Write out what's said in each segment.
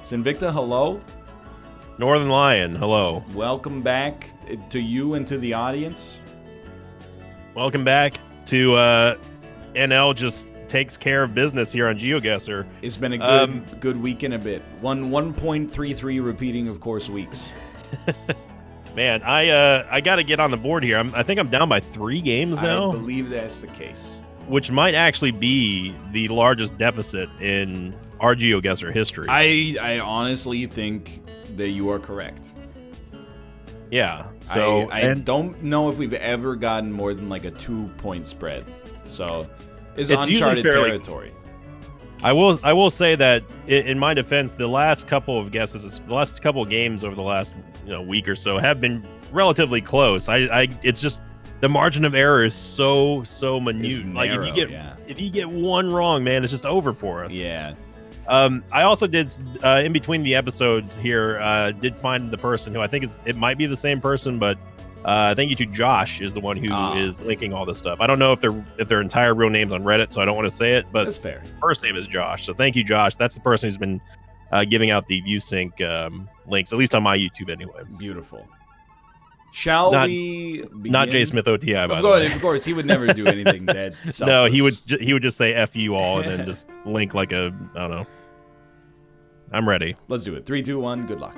Sinvicta, hello. Northernlion, hello. Welcome back to you and to the audience. Welcome back to NL just takes care of business here on Geoguessr. It's been a good week and a bit. 1.33 repeating, of course, weeks. Man, I got to get on the board here. I think I'm down by 3 games now. I believe that's the case. Which might actually be the largest deficit in our Geoguessr history. I honestly think that you are correct. Yeah. So I don't know if we've ever gotten more than like a 2-point spread. So it's uncharted territory. I will say that in my defense, the last couple of guesses, the last couple of games over the last week or so have been relatively close. It's just the margin of error is so minute. Narrow, like if you get one wrong, man, it's just over for us. Yeah. I also did in between the episodes here did find the person who I think it might be the same person, but thank you to Josh is the one who is linking all this stuff. I don't know if their entire real name's on Reddit, so I don't want to say it, but that's fair. First name is Josh, so thank you, Josh. That's the person who's been giving out the ViewSync links, at least on my YouTube anyway. Beautiful. Shall we begin? Not J Smith OTI, by the way. Of course, he would never do anything that selfless. No, he would just say F you all and then just link like I don't know. I'm ready. Let's do it. 3, 2, 1. Good luck.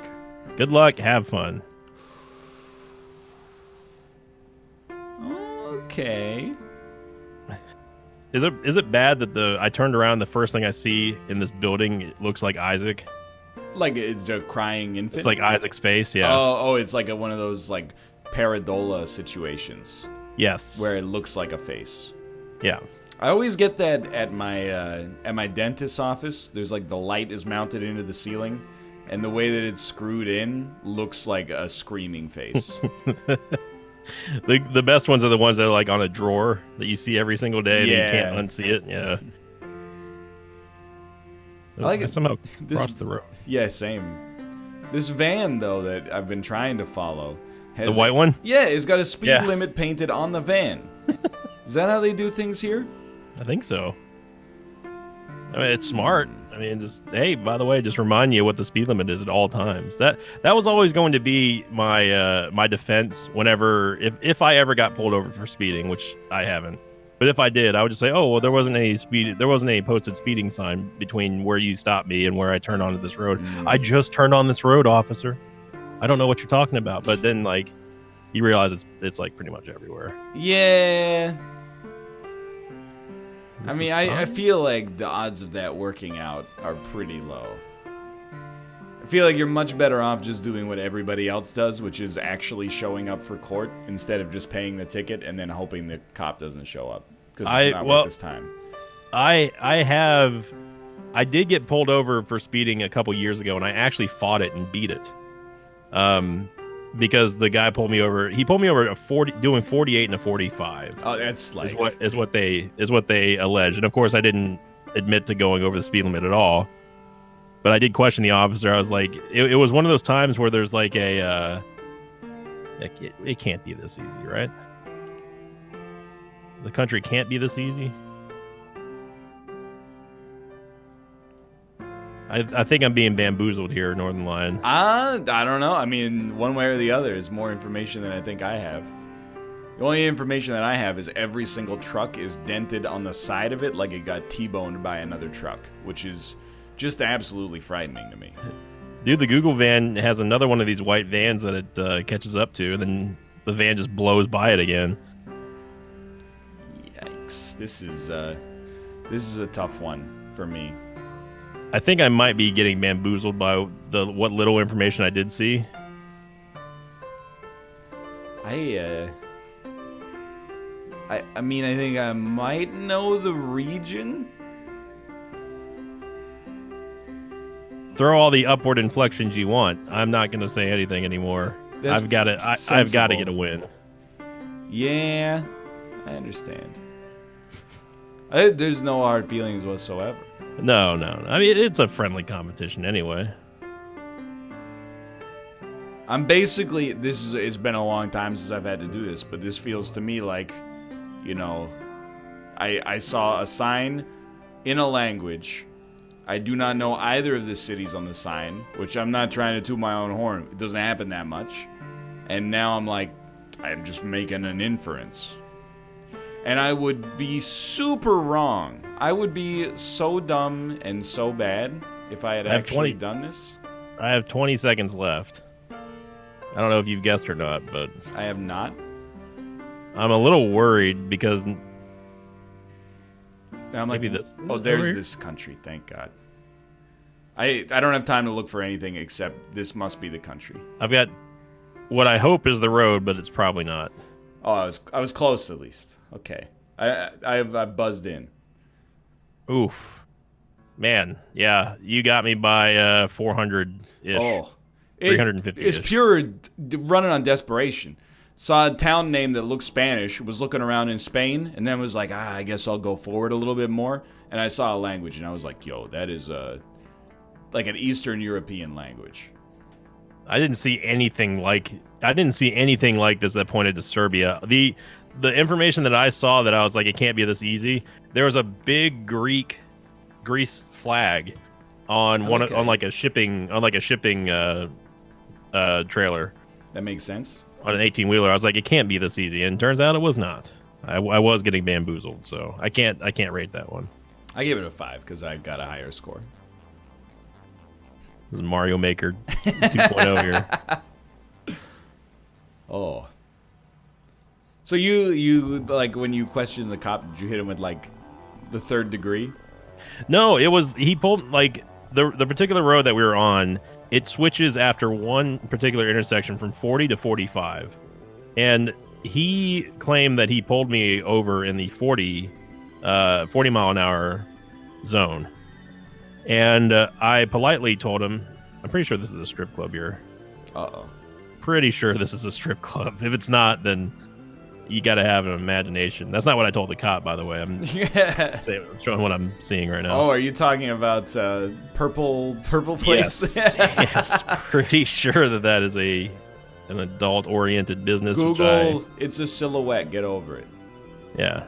Good luck. Have fun. Okay. Is it bad that I turned around, the first thing I see in this building, it looks like Isaac? Like it's a crying infant? It's like Isaac's face, yeah. Oh, it's like one of those like paradola situations. Yes. Where it looks like a face. Yeah. I always get that at my dentist's office. There's like the light is mounted into the ceiling, and the way that it's screwed in looks like a screaming face. The best ones are the ones that are like on a drawer that you see every single day and you can't unsee it. Yeah. I like it. Somehow crossed the road. Yeah, same. This van though that I've been trying to follow has the white one? Yeah, it's got a speed limit painted on the van. Is that how they do things here? I think so. I mean, it's smart. I mean, just hey, by the way, just remind you what the speed limit is at all times. That was always going to be my my defense whenever if I ever got pulled over for speeding, which I haven't. But if I did, I would just say, oh well, there wasn't any posted speeding sign between where you stopped me and where I turned onto this road. I just turned on this road, officer. I don't know what you're talking about. But then like you realize it's like pretty much everywhere. Yeah. I mean, I feel like the odds of that working out are pretty low. I feel like you're much better off just doing what everybody else does, which is actually showing up for court instead of just paying the ticket and then hoping the cop doesn't show up. Because it's not worth this time. I did get pulled over for speeding a couple years ago, and I actually fought it and beat it. Because the guy pulled me over. He pulled me over doing 48 and a 45. Oh, that's like is what they alleged. And of course, I didn't admit to going over the speed limit at all. But I did question the officer. I was like, it was one of those times where there's like it can't be this easy, right? The country can't be this easy. I think I'm being bamboozled here, Northernlion. I don't know. I mean, one way or the other is more information than I think I have. The only information that I have is every single truck is dented on the side of it like it got T-boned by another truck, which is just absolutely frightening to me. Dude, the Google van has another one of these white vans that it catches up to, and then the van just blows by it again. Yikes. This is a tough one for me. I think I might be getting bamboozled by what little information I did see. I mean, I think I might know the region. Throw all the upward inflections you want. I'm not going to say anything anymore. I've got to get a win. Yeah, I understand. There's no hard feelings whatsoever. No. I mean, it's a friendly competition anyway. I'm basically, it's been a long time since I've had to do this, but this feels to me like, I saw a sign in a language I do not know either of the cities on the sign, which I'm not trying to toot my own horn. It doesn't happen that much. And now I'm like, I'm just making an inference. And I would be super wrong. I would be so dumb and so bad if I had actually done this. I have 20 seconds left. I don't know if you've guessed or not, but... I have not. I'm a little worried because... I'm like, maybe this... Oh, there's this country, thank God. I don't have time to look for anything except this must be the country. I've got what I hope is the road, but it's probably not. Oh, I was close at least. Okay. I've buzzed in. Oof. Man, yeah, you got me by 400-ish. Oh. 350-ish. It's pure running on desperation. Saw a town name that looked Spanish, was looking around in Spain, and then was like, I guess I'll go forward a little bit more. And I saw a language, and I was like, yo, that is like an Eastern European language. I didn't see anything like this that pointed to Serbia. The information that I saw that I was like, it can't be this easy. There was a big Greece flag on on like a shipping trailer. That makes sense. On an 18-wheeler, I was like, it can't be this easy, and turns out it was not. I was getting bamboozled, so I can't rate that one. I gave it a 5 because I got a higher score. This is Mario Maker 2.0 here. Oh. So you like when you questioned the cop, did you hit him with like the 3rd degree? No, he pulled like the particular road that we were on. It switches after one particular intersection from 40 to 45, and he claimed that he pulled me over in the 40 mile an hour zone, and I politely told him, I'm pretty sure this is a strip club here. Uh-oh. Pretty sure this is a strip club. If it's not, then you got to have an imagination. That's not what I told the cop, by the way. I'm showing what I'm seeing right now. Oh, are you talking about purple place? Yes. Pretty sure that is an adult-oriented business. Google, it's a silhouette. Get over it. Yeah.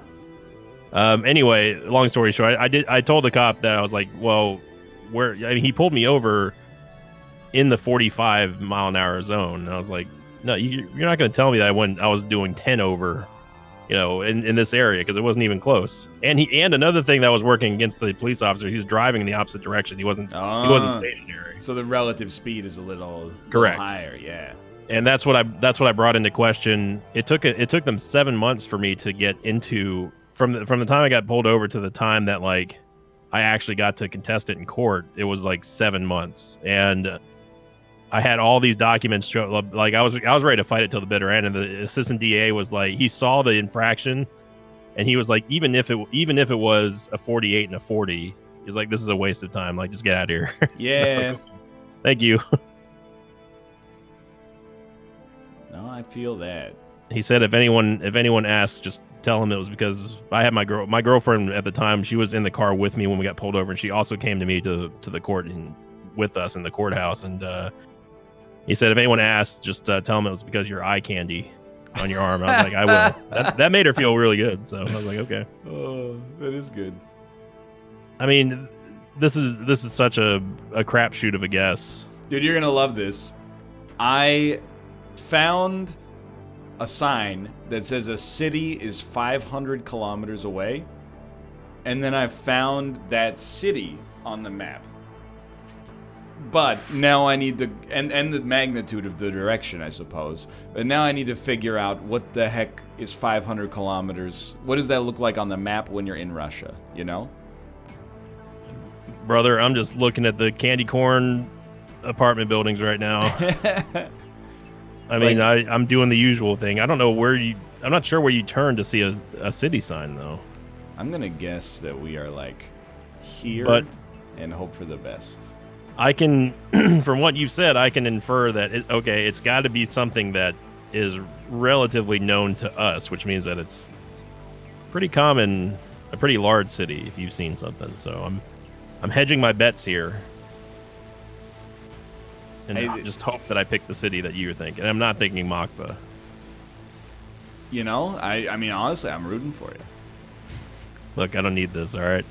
Anyway, long story short, I told the cop that I was like, well, he pulled me over in the 45 mile an hour zone, and I was like, no, you're not going to tell me that I was doing 10 over, in this area, because it wasn't even close. And another thing that was working against the police officer, he was driving in the opposite direction. He wasn't stationary. So the relative speed is a little higher, yeah. And that's what I brought into question. It took them 7 months for me to get into from the time I got pulled over to the time that like I actually got to contest it in court. It was like 7 months, and I had all these documents show, like I was ready to fight it till the bitter end, and the assistant DA was like, he saw the infraction, and he was like, even if it was a 48 and a 40, he's like, this is a waste of time. Like, just get out of here. Yeah. Like, thank you. No, I feel that. He said if anyone asks, just tell him it was because I had my girlfriend at the time. She was in the car with me when we got pulled over, and she also came to me to the court and with us in the courthouse, and he said, if anyone asks, just tell them it was because your eye candy on your arm. I was like, I will. That made her feel really good. So I was like, okay. Oh, that is good. I mean, this is such a crapshoot of a guess. Dude, you're going to love this. I found a sign that says a city is 500 kilometers away. And then I found that city on the map. But now I need to, and the magnitude of the direction, I suppose. But now I need to figure out what the heck is 500 kilometers. What does that look like on the map when you're in Russia, Brother, I'm just looking at the candy corn apartment buildings right now. I mean, I'm doing the usual thing. I don't know I'm not sure where you turn to see a city sign, though. I'm going to guess that we are like here and hope for the best. I can, from what you've said, I can infer that, it's got to be something that is relatively known to us, which means that it's pretty common, a pretty large city if you've seen something. So I'm hedging my bets here. And I just hope that I pick the city that you're thinking. And I'm not thinking Makba. I mean, honestly, I'm rooting for you. Look, I don't need this, all right?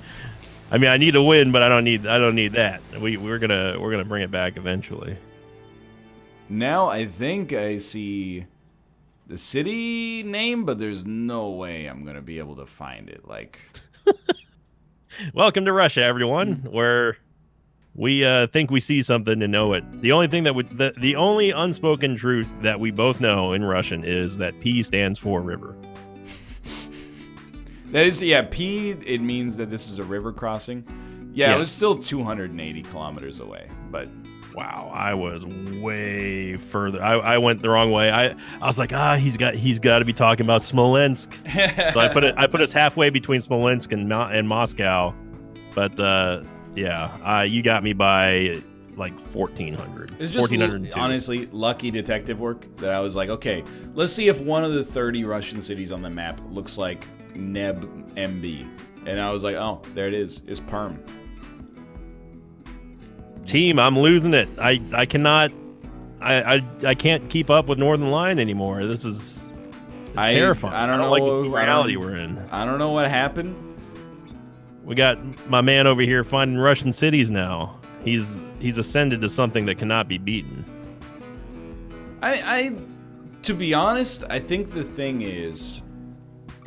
I mean, I need to win, but I don't need that. We're gonna bring it back eventually. Now I think I see the city name, but there's no way I'm gonna be able to find it. Like, Welcome to Russia, everyone, where we think we see something and know it. The only thing that the only unspoken truth that we both know in Russian is that P stands for river. that is, yeah, P. It means that this is a river crossing. Yeah, Yes. It was still 280 kilometers away, but. Wow, I was way further. I went the wrong way. I was like, he's got to be talking about Smolensk. So I put us halfway between Smolensk and Moscow. But yeah, you got me by like 1400. It's just 1402. honestly lucky detective work that I was like, okay, let's see if one of the 30 Russian cities on the map looks like Neb MB. And I was like, oh, there it is. It's Perm. Team, I'm losing it. I cannot. I can't keep up with Northernlion anymore. This is terrifying. I don't know like the reality we're in. I don't know what happened. We got my man over here finding Russian cities now. He's ascended to something that cannot be beaten. To be honest, I think the thing is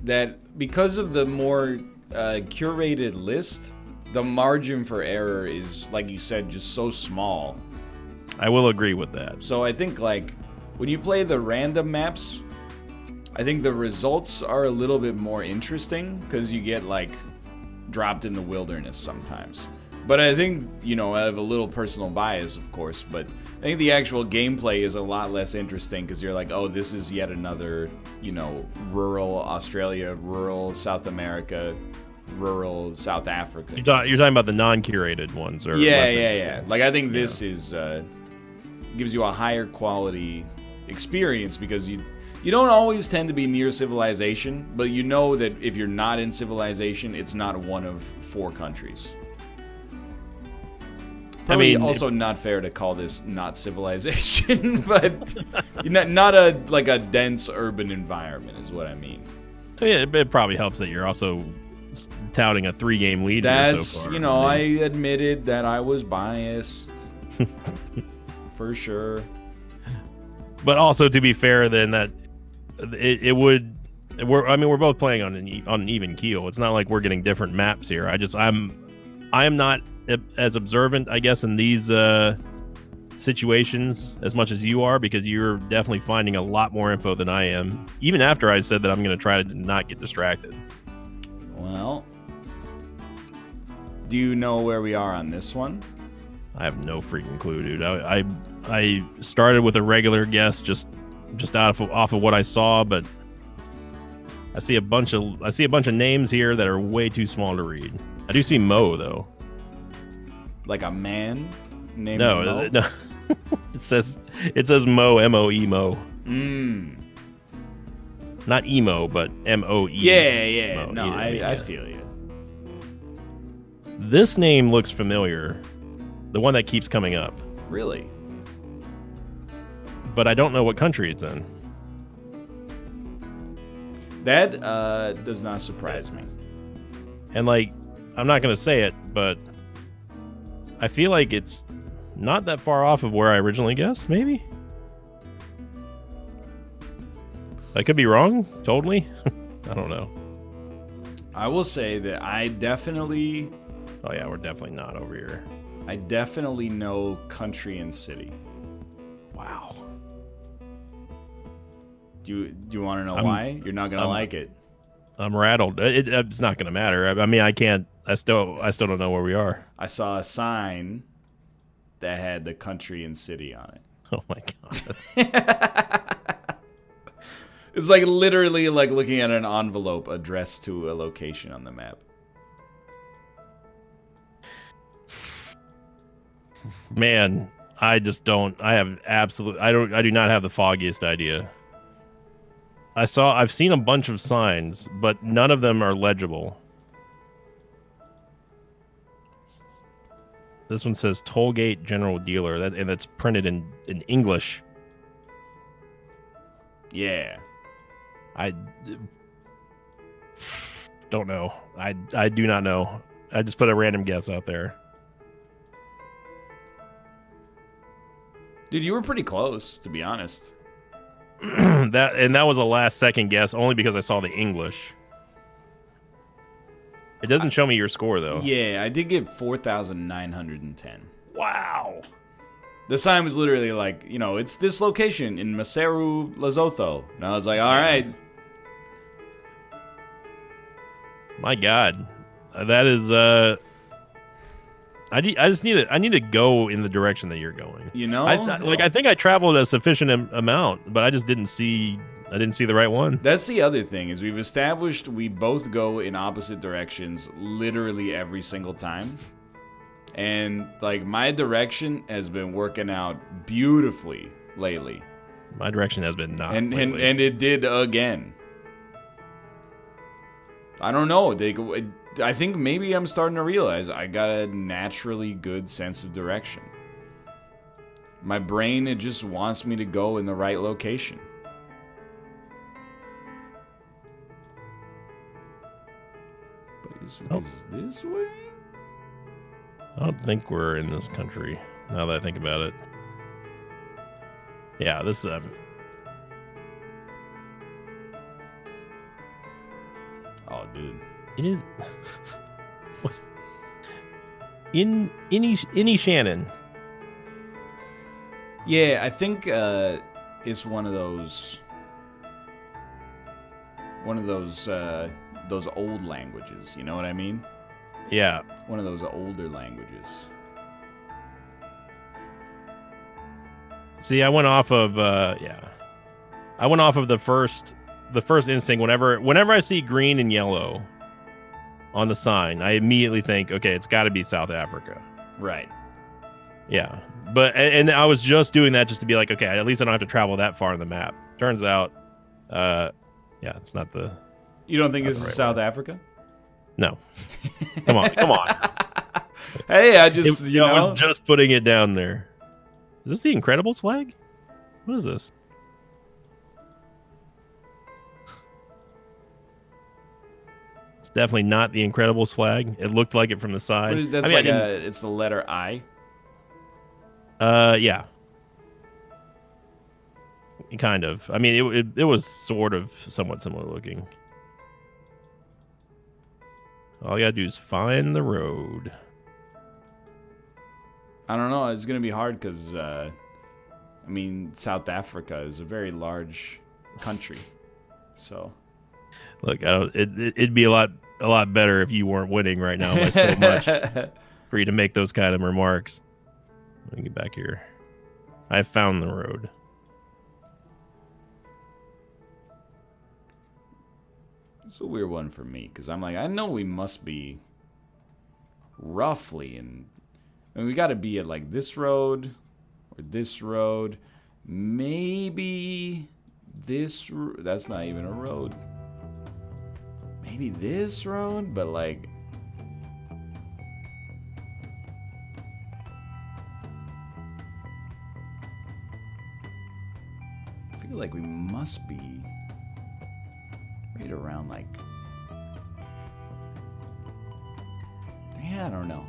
that because of the more curated list, the margin for error is, like you said, just so small. I will agree with that. So I think, like, when you play the random maps, I think the results are a little bit more interesting because you get, like, dropped in the wilderness sometimes. But I think, I have a little personal bias, of course, but I think the actual gameplay is a lot less interesting because you're like, oh, this is yet another, rural Australia, rural South America, rural South Africa. You're talking about the non-curated ones, or yeah. Like, I think this is gives you a higher quality experience because you don't always tend to be near civilization, but you know that if you're not in civilization, it's not one of 4 countries. Probably also not fair to call this not civilization, but not a dense urban environment is what I mean. Yeah, it probably helps that you're also touting a 3-game lead. That's, so far. I admitted that I was biased. For sure. But also, to be fair, then that we're both playing on an even keel. It's not like we're getting different maps here. I am not as observant, I guess, in these situations as much as you are, because you're definitely finding a lot more info than I am, even after I said that I'm going to try to not get distracted. Well, do you know where we are on this one? I have no freaking clue, dude. I started with a regular guess just off of what I saw, but I see a bunch of names here that are way too small to read. I do see Mo though. Like a man named No. Mo? It says Mo, M-O-E, Mo. Not emo, but M-O-E. Yeah. Mo. No, Yeah. I feel you. This name looks familiar. The one that keeps coming up. Really? But I don't know what country it's in. That does not surprise me. And I'm not going to say it, but I feel like it's not that far off of where I originally guessed, maybe? I could be wrong, totally. I don't know. I will say that I definitely... Oh yeah, we're definitely not over here. I definitely know country and city. Wow. Do you want to know why? You're not going to like it. I'm rattled. It's not going to matter. I mean, I can't... I still don't know where we are. I saw a sign that had the country and city on it. Oh my god. It's like literally like looking at an envelope addressed to a location on the map. Man, I just don't. I do not have the foggiest idea. I've seen a bunch of signs, but none of them are legible. This one says Tollgate General Dealer, and that's printed in English. Yeah. I don't know. I do not know. I just put a random guess out there. Dude, you were pretty close, to be honest. that was a last second guess, only because I saw the English. It doesn't show me your score though. Yeah, I did get 4,910. Wow. The sign was literally like, you know, it's this location in Maseru, Lesotho. And I was like, all right. My God, that is I need to go in the direction that you're going. You know, I think I traveled a sufficient amount, but I just didn't see the right one. That's the other thing is we've established we both go in opposite directions literally every single time. And like my direction has been working out beautifully lately. My direction has been not. And it did again. I don't know. I think maybe I'm starting to realize I got a naturally good sense of direction. My brain, it just wants me to go in the right location. But is this way? I don't think we're in this country, now that I think about it. Yeah, this Oh, dude. It is in any Shannon. Yeah, I think it's one of those old languages. You know what I mean? Yeah. One of those older languages. See, I went off of I went off of the first instinct. Whenever I see green and yellow on the sign, I immediately think, okay, it's got to be South Africa. Right. Yeah. But and I was just doing that just to be like, okay, at least I don't have to travel that far on the map. Turns out, yeah, it's not the. You don't think this is South Africa? No. Come on. Hey, I was just putting it down there. Is this the Incredibles flag? What is this? It's definitely not the Incredibles flag. It looked like it from the side. It's the letter I. Yeah. Kind of. I mean, it was sort of somewhat similar looking. All you gotta do is find the road. I don't know. It's gonna be hard because, South Africa is a very large country, so. Look, it'd be a lot better if you weren't winning right now by so much for you to make those kind of remarks. Let me get back here. I found the road. It's a weird one for me because I'm like, I know we must be roughly we got to be at like this road or this road, maybe this. That's not even a road. Maybe this road, but like. I feel like we must be right around like. Yeah, I don't know.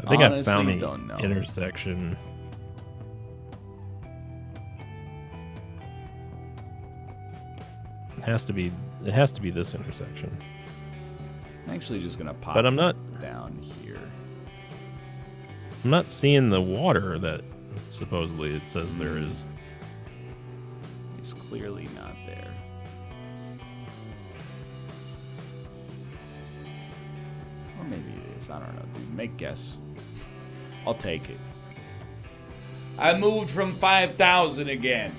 I think I found the intersection. It has to be this intersection. I'm actually just gonna pop. But I'm not down here. I'm not seeing the water that supposedly it says there is. It's clearly not there. Or maybe it is. I don't know, dude. Make guess. I'll take it. I moved from 5,000 again.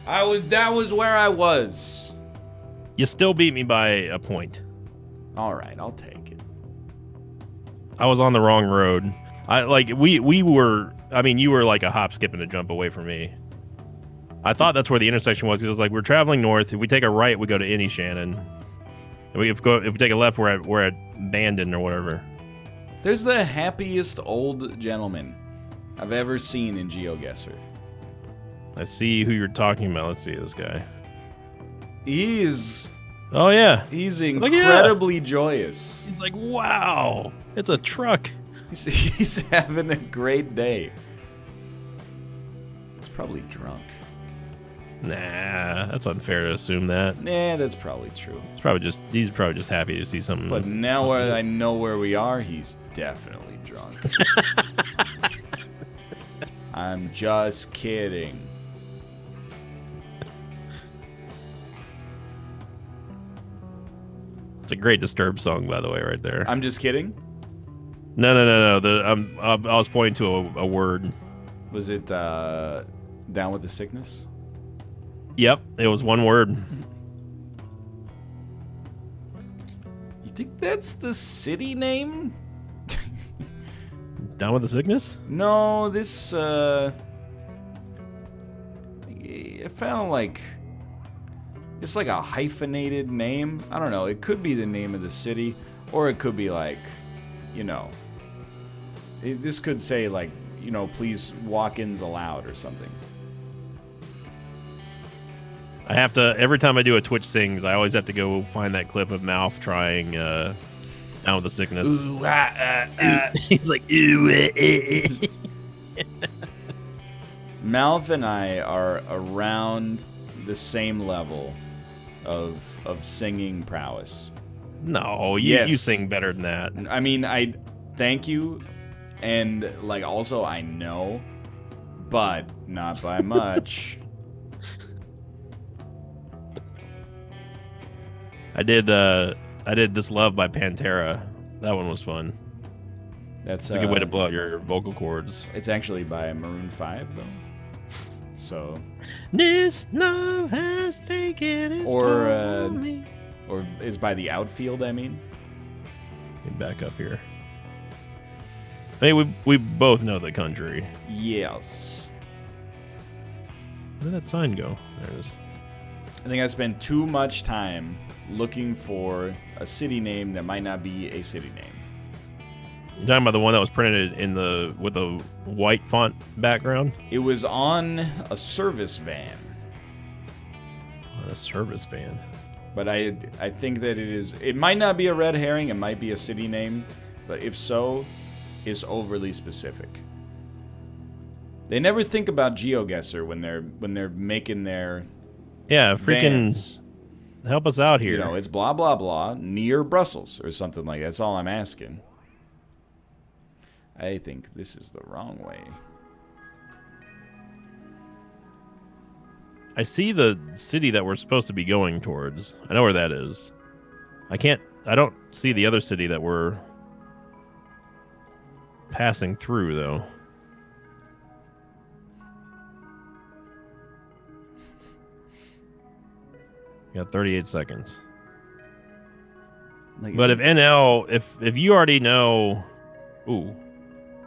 That was where I was. You still beat me by a point. All right, I'll take it. I was on the wrong road. You were like a hop, skip, and a jump away from me. I thought that's where the intersection was because it was like we're traveling north. If we take a right, we go to Any Shannon. And if we take a left, we're at Bandon or whatever. There's the happiest old gentleman I've ever seen in Geoguessr. I see who you're talking about. Let's see this guy. He is Oh yeah. He's Look, yeah. incredibly joyous. He's like, wow, it's a truck. He's having a great day. He's probably drunk. Nah, that's unfair to assume that. Nah, that's probably true. He's probably just happy to see something. But now I know where we are, he's definitely drunk. I'm just kidding. It's a great Disturbed song, by the way, right there. I'm just kidding? No. I was pointing to a word. Was it Down with the Sickness? Yep, it was one word. You think that's the city name? Down with the Sickness? No, this I found like it's like a hyphenated name. I don't know. It could be the name of the city, or it could be like, you know, this could say like, you know, please walk-ins allowed or something. I have to, every time I do a Twitch Sings, I always have to go find that clip of Mouth trying Down with the Sickness. Ooh, He's like, ooh, Mouth and I are around the same level of singing prowess. No, Yes. you sing better than that. I mean, I thank you, and like also I know, but not by much. I did This Love by Pantera. That one was fun. That's It's a good way to blow out your vocal cords. It's actually by Maroon 5 though. So This love has taken its toll on me. or is by The Outfield, I mean. Get back up here. Hey, we both know the country. Yes. Where did that sign go? There it is. I think I spent too much time looking for a city name that might not be a city name. You're talking about the one that was printed with a white font background? It was on a service van. On a service van. But I think that it might not be a red herring, it might be a city name, but if so, it's overly specific. They never think about Geoguessr when they're making their Yeah, freaking vans. help us out here. You know, it's blah blah blah near Brussels or something like that. That's all I'm asking. I think this is the wrong way. I see the city that we're supposed to be going towards. I know where that is. I don't see the other city that we're passing through, though. You got 38 seconds. Like, But if NL, if you already know... Ooh.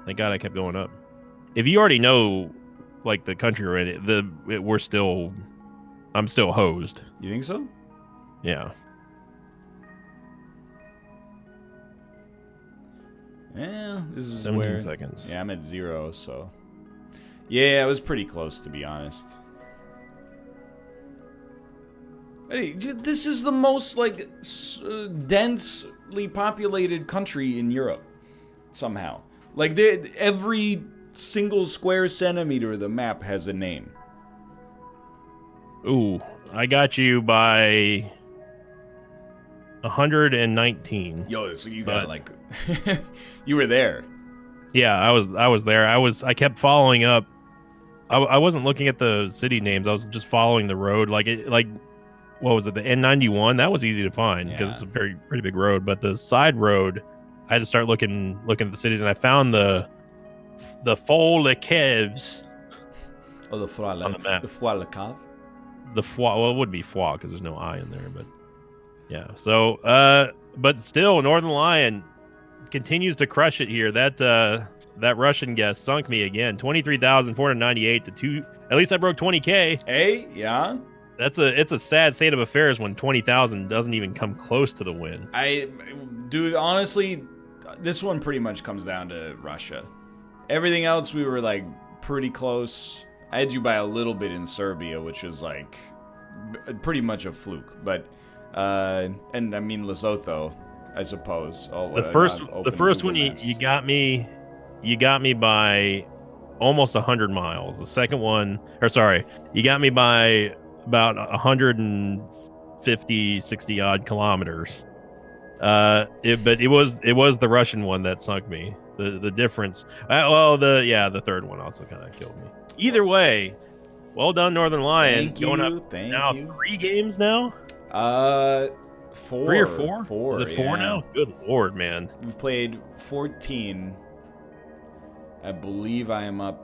Thank God I kept going up. If you already know, like, the country we're in, I'm still hosed. You think so? Yeah. Yeah, this is 17 where... seconds. Yeah, I'm at 0, so... Yeah, it was pretty close, to be honest. Hey, this is the most, like, densely populated country in Europe. Somehow. Like, every single square centimeter of the map has a name. Ooh, I got you by 119. Yo, so you got, like... you were there. Yeah, I was there. I kept following up. I wasn't looking at the city names. I was just following the road. Like what was it? The N91. That was easy to find because it's a pretty big road. But the side road, I had to start looking at the cities, and I found the Folekevs. Oh, the Foix on the map. The Foix le Cave. The Foix. Well, it would be Foix because there's no I in there, but yeah. So, but still, Northernlion continues to crush it here. That Russian guest sunk me again. 23,498 to 2. At least I broke 20K. Hey, yeah. It's a sad state of affairs when 20,000 doesn't even come close to the win. Dude, honestly, this one pretty much comes down to Russia. Everything else we were like pretty close. I had you by a little bit in Serbia, which was like pretty much a fluke. But And I mean Lesotho, I suppose. Oh, The first one you got me by almost 100 miles. The second one, or sorry, you got me by about 150, 60 odd kilometers. But it was the Russian one that sunk me. The difference. The third one also kind of killed me. Either way, well done, Northernlion. Thank you. 3 games now. 4. 3 or 4? 4. Is it 4 now? Good lord, man. We've played 14. I believe I am up.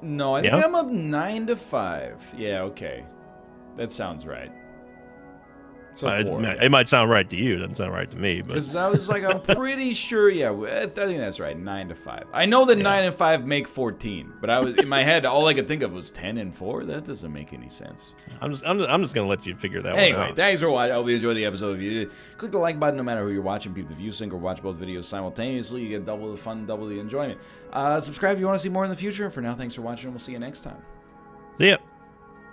No, I think I'm up 9-5. Yeah, okay. That sounds right. So 4. It might sound right to you. It doesn't sound right to me. Because I was like, I'm pretty sure. Yeah, I think that's right. 9-5. I know that 9 and 5 make 14, but I was in my head. All I could think of was 10 and 4. That doesn't make any sense. I'm just gonna let you figure that one out. Anyway, thanks for watching. I hope you enjoyed the episode. If you did, click the like button no matter who you're watching. Peep the view sync or watch both videos simultaneously. You get double the fun, double the enjoyment. Subscribe if you want to see more in the future. For now, thanks for watching, and we'll see you next time. See ya.